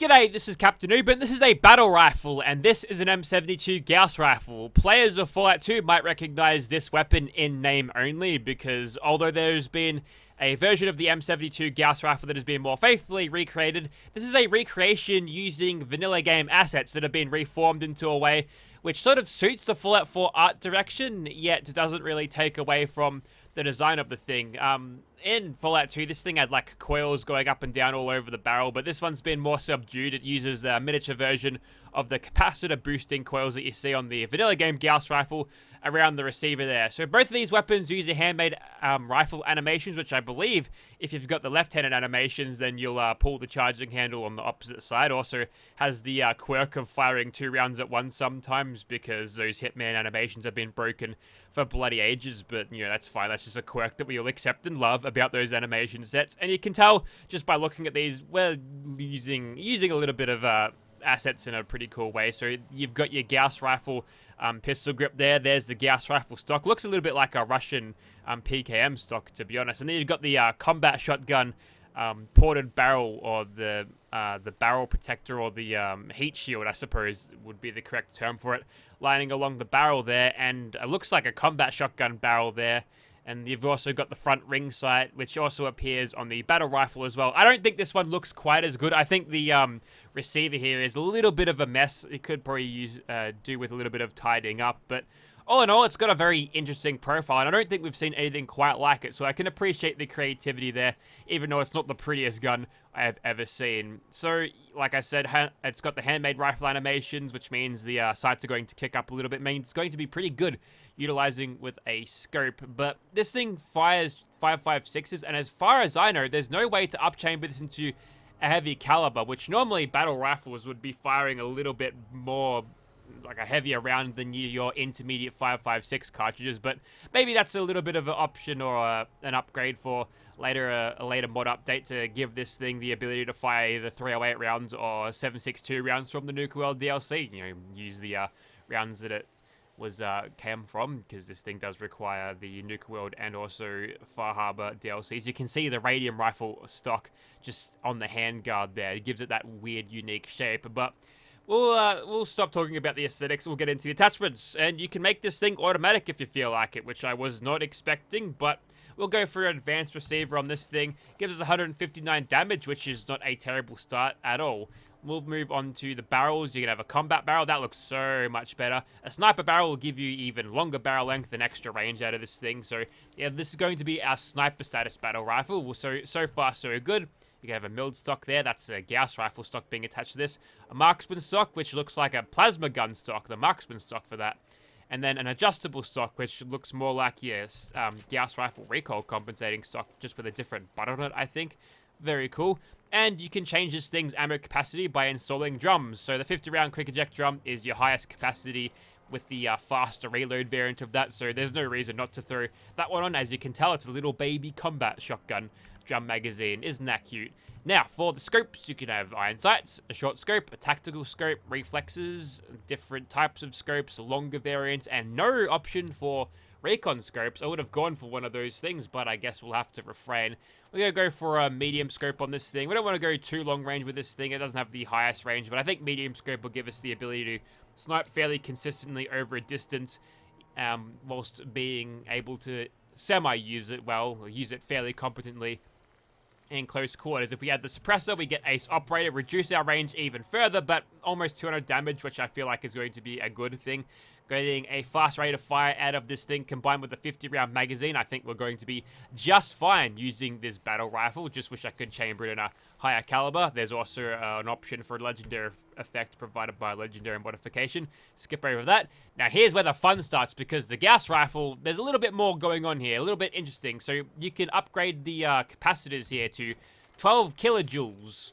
G'day, this is Captainoob, and this is a battle rifle, and this is an M72 Gauss rifle. Players of Fallout 2 might recognize this weapon in name only, because although there's been a version of the M72 Gauss rifle that has been more faithfully recreated, this is a recreation using vanilla game assets that have been reformed into a way which sort of suits the Fallout 4 art direction, yet doesn't really take away from the design of the thing. In Fallout 2, this thing had like coils going up and down all over the barrel, but this one's been more subdued. It uses a miniature version of the capacitor boosting coils that you see on the vanilla game Gauss rifle around the receiver there. So both of these weapons use a handmade rifle animations, which I believe if you've got the left-handed animations, then you'll pull the charging handle on the opposite side. Also has the quirk of firing 2 rounds at once sometimes, because those Hitman animations have been broken for bloody ages, but you know, that's fine. That's just a quirk that we all accept and love about those animation sets. And you can tell just by looking at these, we're using a little bit of assets in a pretty cool way. So you've got your Gauss rifle pistol grip there. There's the Gauss rifle stock. Looks a little bit like a Russian PKM stock, to be honest. And then you've got the combat shotgun ported barrel, or the barrel protector, or the heat shield, I suppose would be the correct term for it, lining along the barrel there. And it looks like a combat shotgun barrel there. And you've also got the front ring sight, which also appears on the battle rifle as well. I don't think this one looks quite as good. I think the receiver here is a little bit of a mess. It could probably do with a little bit of tidying up. But all in all, it's got a very interesting profile, and I don't think we've seen anything quite like it. So I can appreciate the creativity there, even though it's not the prettiest gun I've ever seen. So, like I said, it's got the handmade rifle animations, which means the sights are going to kick up a little bit. Means it's going to be pretty good utilizing with a scope. But this thing fires 5.56s, and as far as I know, there's no way to upchamber this into a heavy caliber, which normally battle rifles would be firing a little bit more like a heavier round than your intermediate 5.56 cartridges. But maybe that's a little bit of an option, or an upgrade for later, a later mod update, to give this thing the ability to fire either 308 rounds or 7.62 rounds from the Nuka World DLC. You know, use the rounds that it was came from, because this thing does require the Nuka World and also Far Harbor DLCs. You can see the radium rifle stock just on the handguard there. It gives it that weird, unique shape. But we'll stop talking about the aesthetics. We'll get into the attachments, and you can make this thing automatic if you feel like it, which I was not expecting, but we'll go for an advanced receiver on this thing. Gives us 159 damage, which is not a terrible start at all. We'll move on to the barrels. You can have a combat barrel. That looks so much better. A sniper barrel will give you even longer barrel length and extra range out of this thing. So, yeah, this is going to be our sniper status battle rifle. Well, so far, so good. You can have a milled stock there. That's a Gauss rifle stock being attached to this. A marksman stock, which looks like a plasma gun stock. The marksman stock for that. And then an adjustable stock, which looks more like your Gauss rifle recoil compensating stock, just with a different butt on it, I think. Very cool. And you can change this thing's ammo capacity by installing drums. So the 50-round quick eject drum is your highest capacity, with the faster reload variant of that. So there's no reason not to throw that one on. As you can tell, it's a little baby combat shotgun drum magazine. Isn't that cute? Now, for the scopes, you can have iron sights, a short scope, a tactical scope, reflexes, different types of scopes, longer variants, and no option for recon scopes. I would have gone for one of those things, but I guess we'll have to refrain. We're going to go for a medium scope on this thing. We don't want to go too long range with this thing. It doesn't have the highest range, but I think medium scope will give us the ability to snipe fairly consistently over a distance, whilst being able to semi-use it well, or use it fairly competently in close quarters. If we add the suppressor, we get Ace Operator, reduce our range even further, but almost 200 damage, which I feel like is going to be a good thing. Getting a fast rate of fire out of this thing combined with a 50-round magazine, I think we're going to be just fine using this battle rifle. Just wish I could chamber it in a higher caliber. There's also an option for a legendary effect provided by a legendary modification. Skip over that. Now here's where the fun starts, because the Gauss rifle, there's a little bit more going on here, a little bit interesting. So you can upgrade the capacitors here to 12 kilojoules.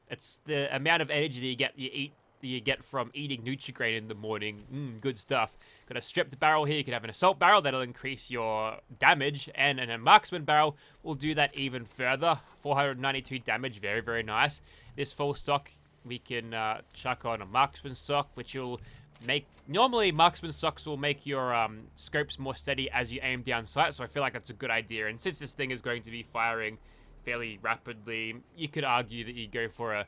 It's the amount of energy that you get from eating Nutri-Grain in the morning. Good stuff. Got a stripped barrel here. You can have an assault barrel. That'll increase your damage. And a marksman barrel will do that even further. 492 damage. Very, very nice. This full stock, we can chuck on a marksman stock, which will make... Normally, marksman stocks will make your scopes more steady as you aim down sight. So I feel like that's a good idea. And since this thing is going to be firing fairly rapidly. You could argue that you go for a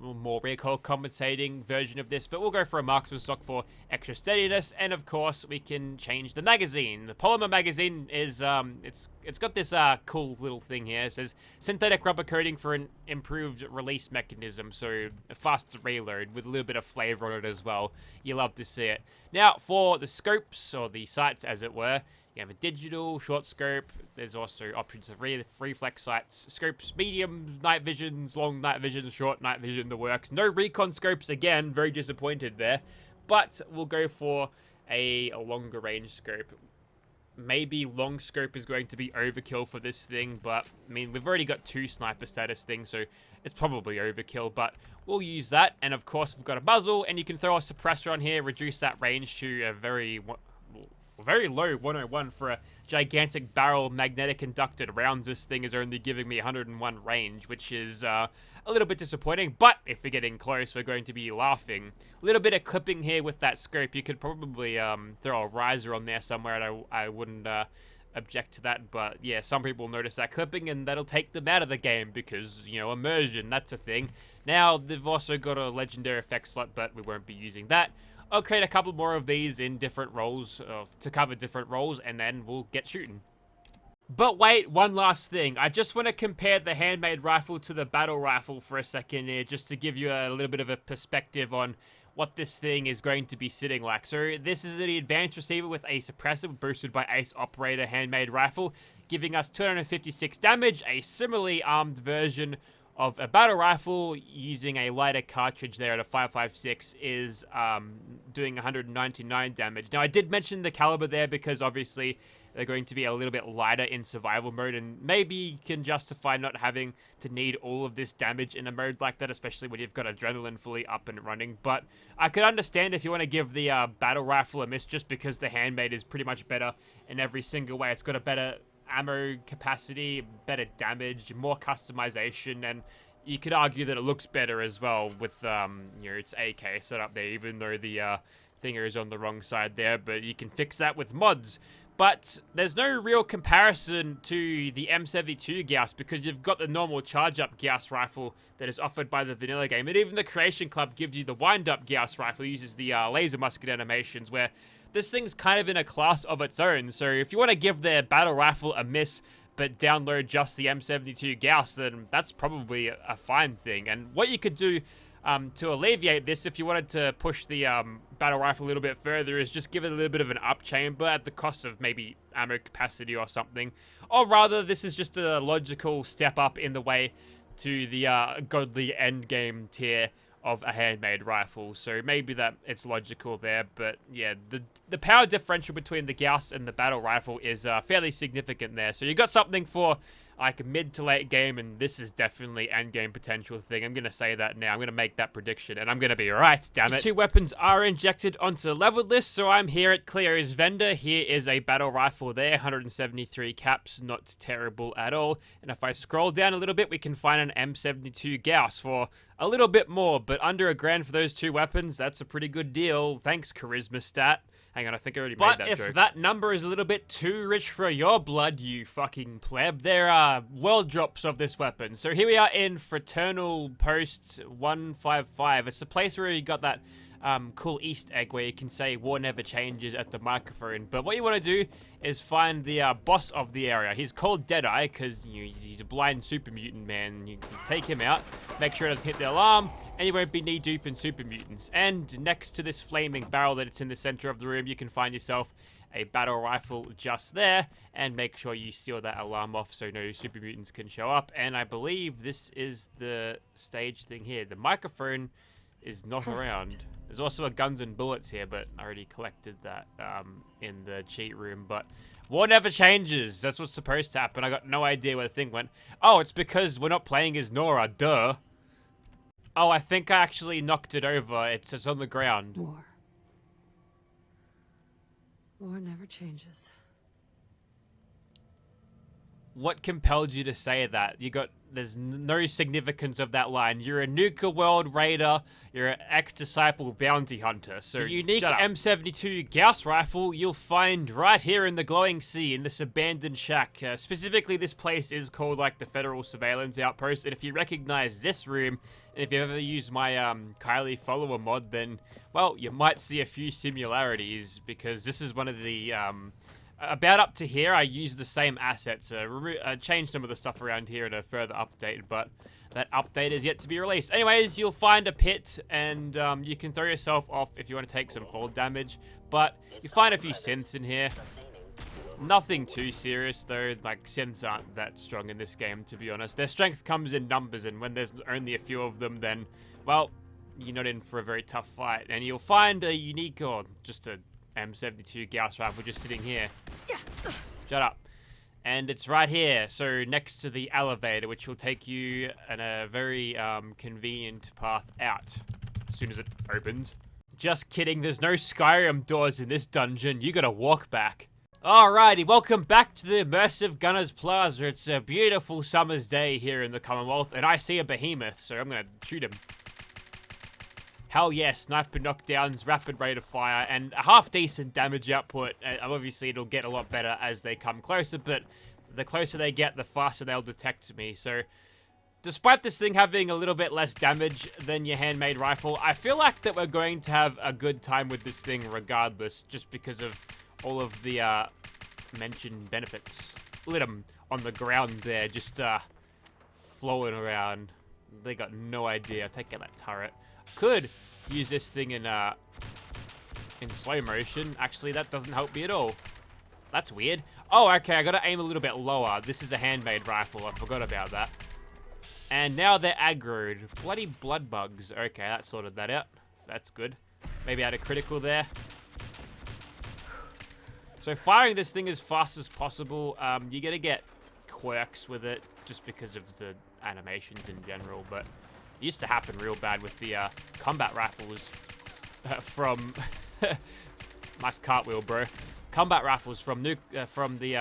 more recoil compensating version of this, but we'll go for a marksman stock for extra steadiness, and of course we can change the magazine. The polymer magazine is it's got this cool little thing here. It says synthetic rubber coating for an improved release mechanism, so a fast reload with a little bit of flavor on it as well. You love to see it. Now for the scopes, or the sights as it were, you have a digital, short scope. There's also options of reflex sights, scopes, medium night visions, long night visions, short night vision, the works. No recon scopes, again, very disappointed there. But we'll go for a longer range scope. Maybe long scope is going to be overkill for this thing, but I mean, we've already got 2 sniper status things, so it's probably overkill, but we'll use that. And of course, we've got a muzzle, and you can throw a suppressor on here, reduce that range to a very low 101 for a gigantic barrel magnetic inducted rounds. This thing is only giving me 101 range, which is a little bit disappointing, but if we're getting close, we're going to be laughing. A little bit of clipping here with that scope. You could probably throw a riser on there somewhere, and I wouldn't object to that, but yeah, some people notice that clipping, and that'll take them out of the game because, you know, immersion, that's a thing. Now, they've also got a legendary effect slot, but we won't be using that. I'll create a couple more of these in different roles to cover different roles, and then we'll get shooting. But wait, one last thing. I just want to compare the handmade rifle to the battle rifle for a second here, just to give you a little bit of a perspective on what this thing is going to be sitting like. So this is an advanced receiver with a suppressor boosted by Ace Operator handmade rifle, giving us 256 damage, a similarly armed version of a battle rifle using a lighter cartridge there at a 5.56 is doing 199 damage. Now, I did mention the caliber there because obviously they're going to be a little bit lighter in survival mode, and maybe can justify not having to need all of this damage in a mode like that, especially when you've got adrenaline fully up and running. But I could understand if you want to give the battle rifle a miss, just because the handmade is pretty much better in every single way. It's got a better ammo capacity, better damage, more customization, and you could argue that it looks better as well with you know, its AK set up there, even though the thinger is on the wrong side there, but you can fix that with mods. But there's no real comparison to the M72 Gauss, because you've got the normal charge-up Gauss rifle that is offered by the vanilla game, and even the Creation Club gives you the wind-up Gauss rifle, uses the laser musket animations, where this thing's kind of in a class of its own. So if you want to give the battle rifle a miss, but download just the M72 Gauss, then that's probably a fine thing. And what you could do to alleviate this, if you wanted to push the battle rifle a little bit further, is just give it a little bit of an up chamber at the cost of maybe ammo capacity or something. Or rather, this is just a logical step up in the way to the godly endgame tier of a handmade rifle, so maybe that it's logical there. But yeah, the power differential between the Gauss and the battle rifle is fairly significant there. So you got something for like mid to late game, and this is definitely end game potential thing. I'm gonna say that now. I'm gonna make that prediction, and I'm gonna be right. Damn it! These 2 weapons are injected onto the leveled list, so I'm here at Clear as vendor. Here is a battle rifle there, 173 caps, not terrible at all. And if I scroll down a little bit, we can find an M72 Gauss for a little bit more, but under $1,000 for those 2 weapons. That's a pretty good deal. Thanks, Charisma Stat. Hang on, I think I already made that joke. But if that number is a little bit too rich for your blood, you fucking pleb, there are world drops of this weapon. So here we are in Fraternal Post 155. It's the place where you got that cool Easter egg where you can say war never changes at the microphone. But what you want to do is find the boss of the area. He's called Deadeye because he's a blind super mutant, man. You can take him out, make sure it doesn't hit the alarm, and you won't be knee-deep in super mutants. And next to this flaming barrel that it's in the center of the room, you can find yourself a battle rifle just there, and make sure you seal that alarm off so no super mutants can show up. And I believe this is the stage thing here. The microphone is not around. There's also a guns and bullets here, but I already collected that in the cheat room. But war never changes. That's what's supposed to happen. I got no idea where the thing went. Oh, it's because we're not playing as Nora. Duh. Oh, I think I actually knocked it over. It's on the ground. War. War never changes. What compelled you to say that? You got there's no significance of that line. You're a Nuka World Raider, you're an ex-disciple bounty hunter. So the unique M72 Gauss rifle you'll find right here in the glowing sea in this abandoned shack. Specifically, this place is called like the Federal Surveillance Outpost, and if you recognize this room, and if you've ever used my Kylie follower mod, then, well, you might see a few similarities, because this is one of the about up to here, I used the same assets. I changed some of the stuff around here in a further update, but that update is yet to be released. Anyways, you'll find a pit, and you can throw yourself off if you want to take some fall damage, but you find a few synths in here. Nothing too serious, though. Like, synths aren't that strong in this game, to be honest. Their strength comes in numbers, and when there's only a few of them, then, well, you're not in for a very tough fight. And you'll find a unique, or just a M72 Gauss rifle just sitting here. Shut up. And it's right here, so next to the elevator, which will take you in a very convenient path out as soon as it opens. Just kidding, there's no Skyrim doors in this dungeon. You gotta walk back. Alrighty, welcome back to the Immersive Gunners Plaza. It's a beautiful summer's day here in the Commonwealth, and I see a behemoth, so I'm gonna shoot him. Hell yeah, sniper knockdowns, rapid rate of fire, and a half-decent damage output. Obviously, it'll get a lot better as they come closer, but the closer they get, the faster they'll detect me. So, despite this thing having a little bit less damage than your handmade rifle, I feel like that we're going to have a good time with this thing regardless, just because of all of the mentioned benefits. Look at them on the ground there, just flowing around. They got no idea. Take out that turret. Could use this thing in slow motion. Actually, that doesn't help me at all. That's weird. Oh, okay, I gotta aim a little bit lower. This is a handmade rifle. I forgot about that. And now they're aggroed. Bloody blood bugs. Okay, that sorted that out. That's good. Maybe I had a critical there. So firing this thing as fast as possible, you're gonna get quirks with it just because of the animations in general, but it used to happen real bad with the combat rifles from nice cartwheel, bro. Combat rifles from the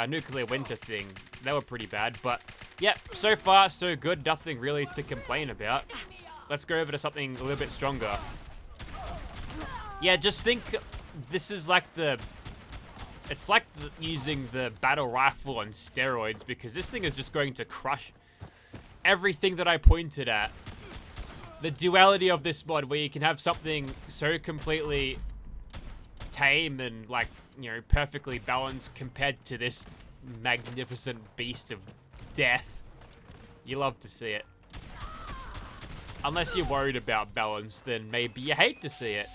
nuclear winter thing. They were pretty bad, but yep, so far so good. Nothing really to complain about. Let's go over to something a little bit stronger. Yeah, just think this is like it's like using the battle rifle on steroids, because this thing is just going to crush everything that I pointed at. The duality of this mod, where you can have something so completely tame and, like, you know, perfectly balanced compared to this magnificent beast of death. You love to see it. Unless you're worried about balance, then maybe you hate to see it.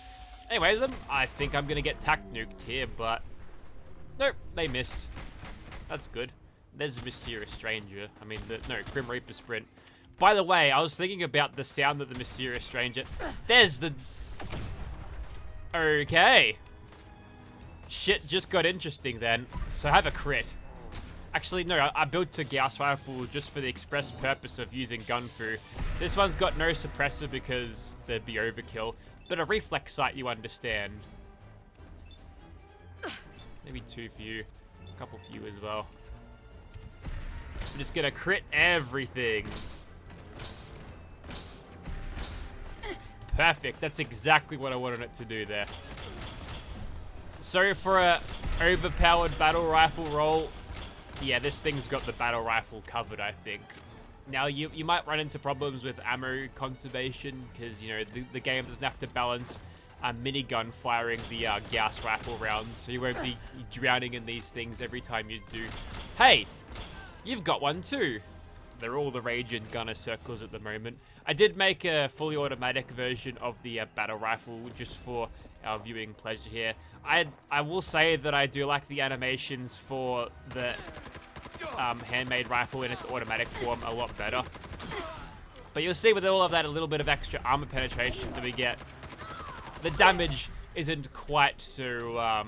Anyways, I think I'm gonna get tac nuked here, but nope, they miss. That's good. There's a Mysterious Stranger. I mean, no, Grim Reaper Sprint. By the way, I was thinking about the sound that the Mysterious Stranger... There's the... Okay. Shit just got interesting then. So I have a crit. Actually, no, I built a Gauss rifle just for the express purpose of using gunfu. This one's got no suppressor because there'd be overkill. But a reflex sight, you understand. Maybe 2 for you. A couple for you as well. I'm just gonna crit everything. Perfect. That's exactly what I wanted it to do there. So for a overpowered battle rifle roll, yeah, this thing's got the battle rifle covered, I think. Now, you might run into problems with ammo conservation, because, you know, the game doesn't have to balance a minigun firing the Gauss rifle rounds, so you won't be drowning in these things every time you do. Hey, you've got one too. They're all the rage in gunner circles at the moment. I did make a fully automatic version of the battle rifle just for our viewing pleasure here. I will say that I do like the animations for the handmade rifle in its automatic form a lot better. But you'll see with all of that, a little bit of extra armor penetration that we get, the damage isn't quite so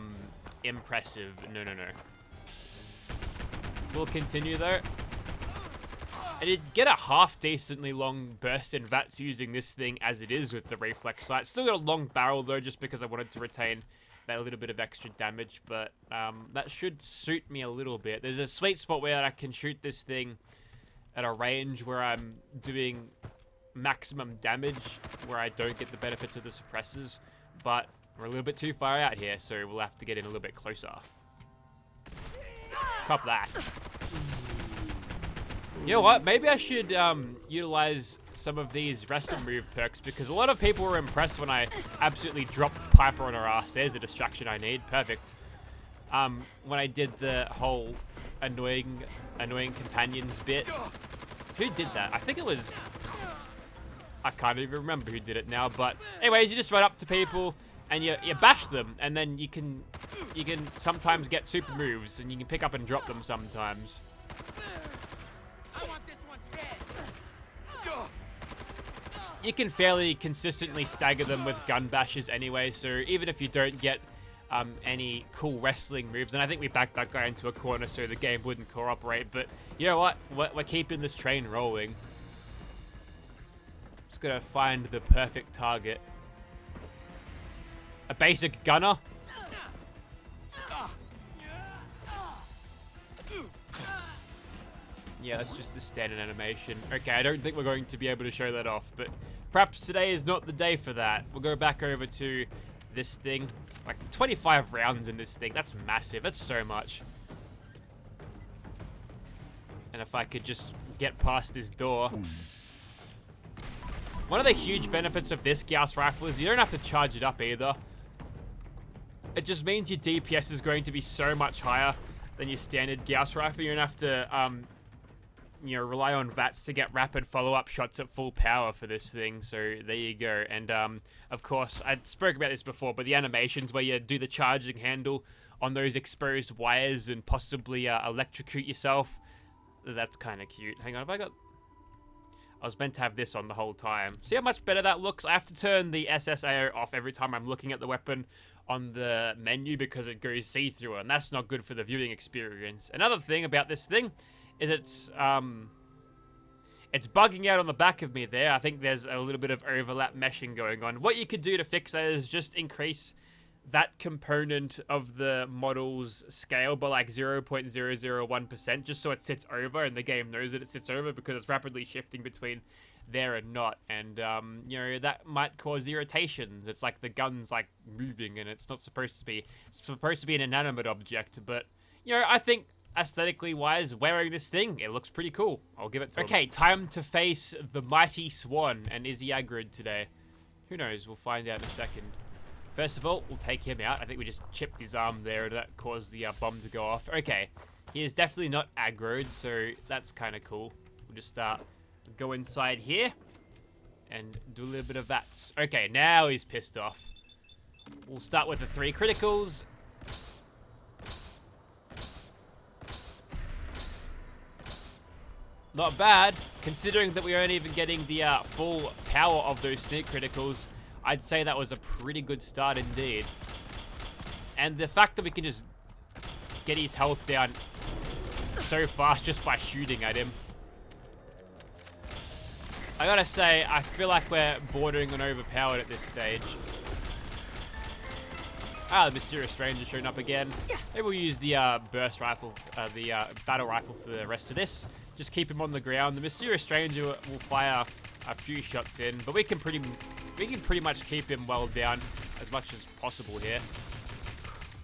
impressive. No. We'll continue though. I did get a half-decently long burst in VATS using this thing as it is with the reflex sight. Still got a long barrel though, just because I wanted to retain that little bit of extra damage, but that should suit me a little bit. There's a sweet spot where I can shoot this thing at a range where I'm doing maximum damage, where I don't get the benefits of the suppressors, but we're a little bit too far out here, so we'll have to get in a little bit closer. Cop that. You know what? Maybe I should utilize some of these wrestle move perks, because a lot of people were impressed when I absolutely dropped Piper on her ass. There's a distraction I need. Perfect. When I did the whole annoying companions bit. Who did that? I think it was... I can't even remember who did it now, but anyways, you just run up to people and you bash them, and then you can sometimes get super moves, and you can pick up and drop them sometimes. I want this one's head. You can fairly consistently stagger them with gun bashes anyway, so even if you don't get any cool wrestling moves, and I think we backed that guy into a corner so the game wouldn't cooperate, but you know what? We're keeping this train rolling. Just gotta find the perfect target. A basic gunner. Yeah, that's just the standard animation. Okay, I don't think we're going to be able to show that off, but perhaps today is not the day for that. We'll go back over to this thing. Like 25 rounds in this thing. That's massive. That's so much. And if I could just get past this door. One of the huge benefits of this Gauss rifle is you don't have to charge it up either. It just means your DPS is going to be so much higher than your standard Gauss rifle. You don't have to, you know, rely on VATS to get rapid follow-up shots at full power for this thing. So there you go. And of course, I spoke about this before, but the animations where you do the charging handle on those exposed wires and possibly electrocute yourself, that's kind of cute. Hang on, have I got... I was meant to have this on the whole time. See how much better that looks? I have to turn the SSAO off every time I'm looking at the weapon on the menu because it goes see-through, and that's not good for the viewing experience. Another thing about this thing is it's bugging out on the back of me there. I think there's a little bit of overlap meshing going on. What you could do to fix that is just increase that component of the model's scale by like 0.001%, just so it sits over and the game knows that it sits over, because it's rapidly shifting between there and not. And, you know, that might cause irritations. It's like the gun's like moving and it's not supposed to be. It's supposed to be an inanimate object, but, you know, I think aesthetically wise, wearing this thing, it looks pretty cool. I'll give it to him. Okay, time to face the mighty Swan. And is he aggroed today? Who knows? We'll find out in a second. First of all, we'll take him out. I think we just chipped his arm there and that caused the bomb to go off. Okay, he is definitely not aggroed, so that's kind of cool. We'll just go inside here and do a little bit of VATS. Okay, now he's pissed off. We'll start with the 3 criticals. Not bad, considering that we aren't even getting the full power of those sneak criticals. I'd say that was a pretty good start indeed. And the fact that we can just get his health down so fast just by shooting at him. I gotta say, I feel like we're bordering on overpowered at this stage. Ah, the Mysterious Ranger showing up again. Maybe we'll use the burst rifle, the battle rifle for the rest of this. Just keep him on the ground. The Mysterious Stranger will fire a few shots in, but we can pretty much keep him well down as much as possible here.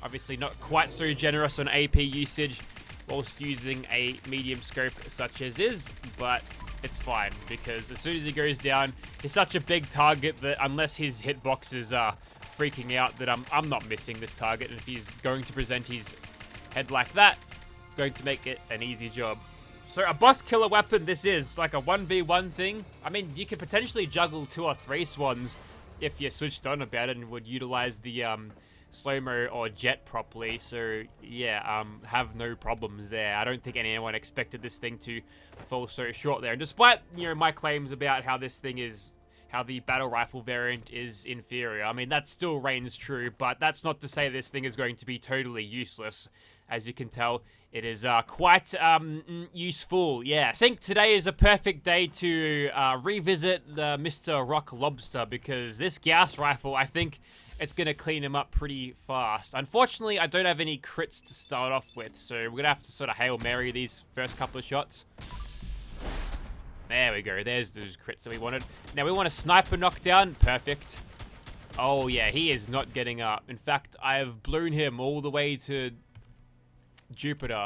Obviously not quite so generous on AP usage whilst using a medium scope such as is, but it's fine, because as soon as he goes down, he's such a big target that unless his hitboxes are freaking out, that I'm not missing this target. And if he's going to present his head like that, going to make it an easy job. So a boss killer weapon this is, like a 1v1 thing. I mean, you could potentially juggle 2 or 3 swans if you switched on about it and would utilize the slow-mo or jet properly. So yeah, have no problems there. I don't think anyone expected this thing to fall so short there. And despite, you know, my claims about how this thing is, how the battle rifle variant is inferior, I mean, that still reigns true, but that's not to say this thing is going to be totally useless. As you can tell, it is quite useful, yes. I think today is a perfect day to revisit the Mr. Rock Lobster, because this Gauss rifle, I think it's going to clean him up pretty fast. Unfortunately, I don't have any crits to start off with, so we're going to have to sort of Hail Mary these first couple of shots. There we go. There's those crits that we wanted. Now we want a sniper knockdown. Perfect. Oh, yeah. He is not getting up. In fact, I have blown him all the way to Jupiter.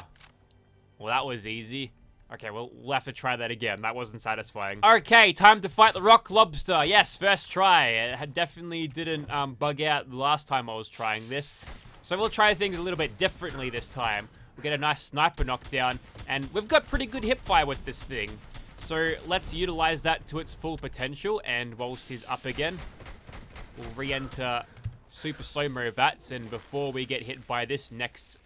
Well, that was easy. Okay, well, we'll have to try that again. That wasn't satisfying. Okay, time to fight the rock lobster. Yes, first try. It definitely didn't bug out the last time I was trying this. So we'll try things a little bit differently this time. We'll get a nice sniper knockdown. And we've got pretty good hipfire with this thing. So let's utilize that to its full potential. And whilst he's up again, we'll re-enter super slow-mo VATS. And before we get hit by this next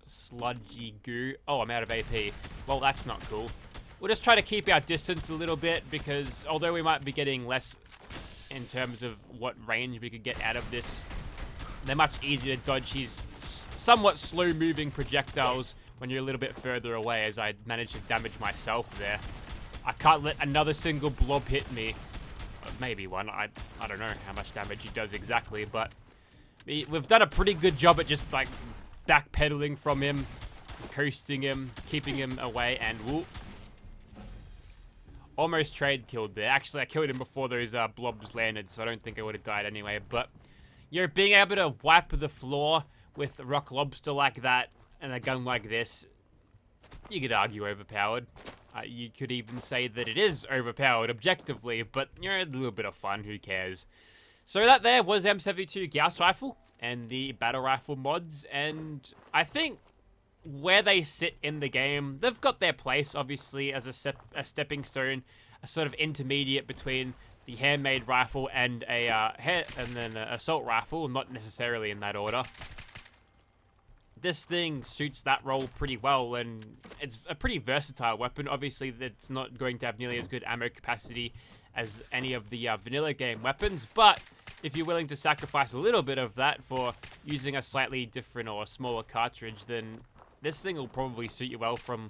sludgy goo. Oh, I'm out of AP. Well, that's not cool. We'll just try to keep our distance a little bit because although we might be getting less in terms of what range we could get out of this, they're much easier to dodge his somewhat slow-moving projectiles when you're a little bit further away, as I managed to damage myself there. I can't let another single blob hit me. Maybe one. I don't know how much damage he does exactly, but we've done a pretty good job at just, like, backpedaling from him, coasting him, keeping him away, and whoop. Almost trade killed there. Actually, I killed him before those blobs landed, so I don't think I would have died anyway. But, you know, being able to wipe the floor with a rock lobster like that and a gun like this, you could argue overpowered. You could even say that it is overpowered objectively, but, you know, a little bit of fun, who cares? So that there was M72 Gauss rifle and the battle rifle mods, and I think where they sit in the game, they've got their place, obviously, as a stepping stone, a sort of intermediate between the handmade rifle and an assault rifle, not necessarily in that order. This thing suits that role pretty well, and it's a pretty versatile weapon. Obviously, it's not going to have nearly as good ammo capacity as any of the vanilla game weapons, but if you're willing to sacrifice a little bit of that for using a slightly different or smaller cartridge, then this thing will probably suit you well from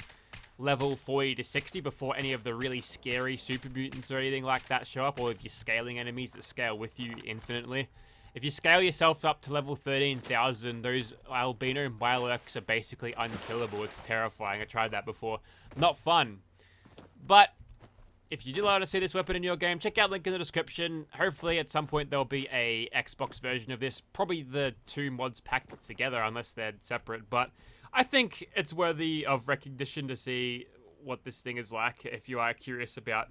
level 40 to 60 before any of the really scary super mutants or anything like that show up, or if you're scaling enemies that scale with you infinitely. If you scale yourself up to level 13,000, those albino Mirelurks are basically unkillable. It's terrifying. I tried that before. Not fun. But if you do want to see this weapon in your game, check out the link in the description. Hopefully, at some point, there'll be a Xbox version of this. Probably the two mods packed together, unless they're separate. But I think it's worthy of recognition to see what this thing is like, if you are curious about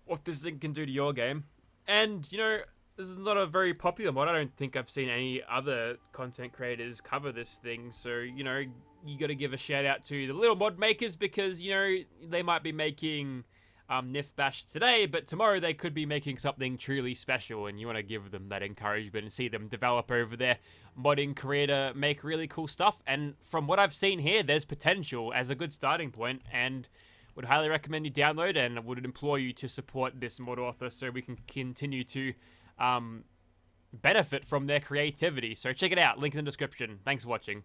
what this thing can do to your game. And, you know, this is not a very popular mod. I don't think I've seen any other content creators cover this thing. So, you know, you got to give a shout out to the little mod makers because, you know, they might be making Nif Bash today, but tomorrow they could be making something truly special, and you want to give them that encouragement and see them develop over their modding career to make really cool stuff. And from what I've seen here, there's potential as a good starting point, and would highly recommend you download, and would implore you to support this mod author so we can continue to benefit from their creativity. So check it out, link in the description. Thanks for watching.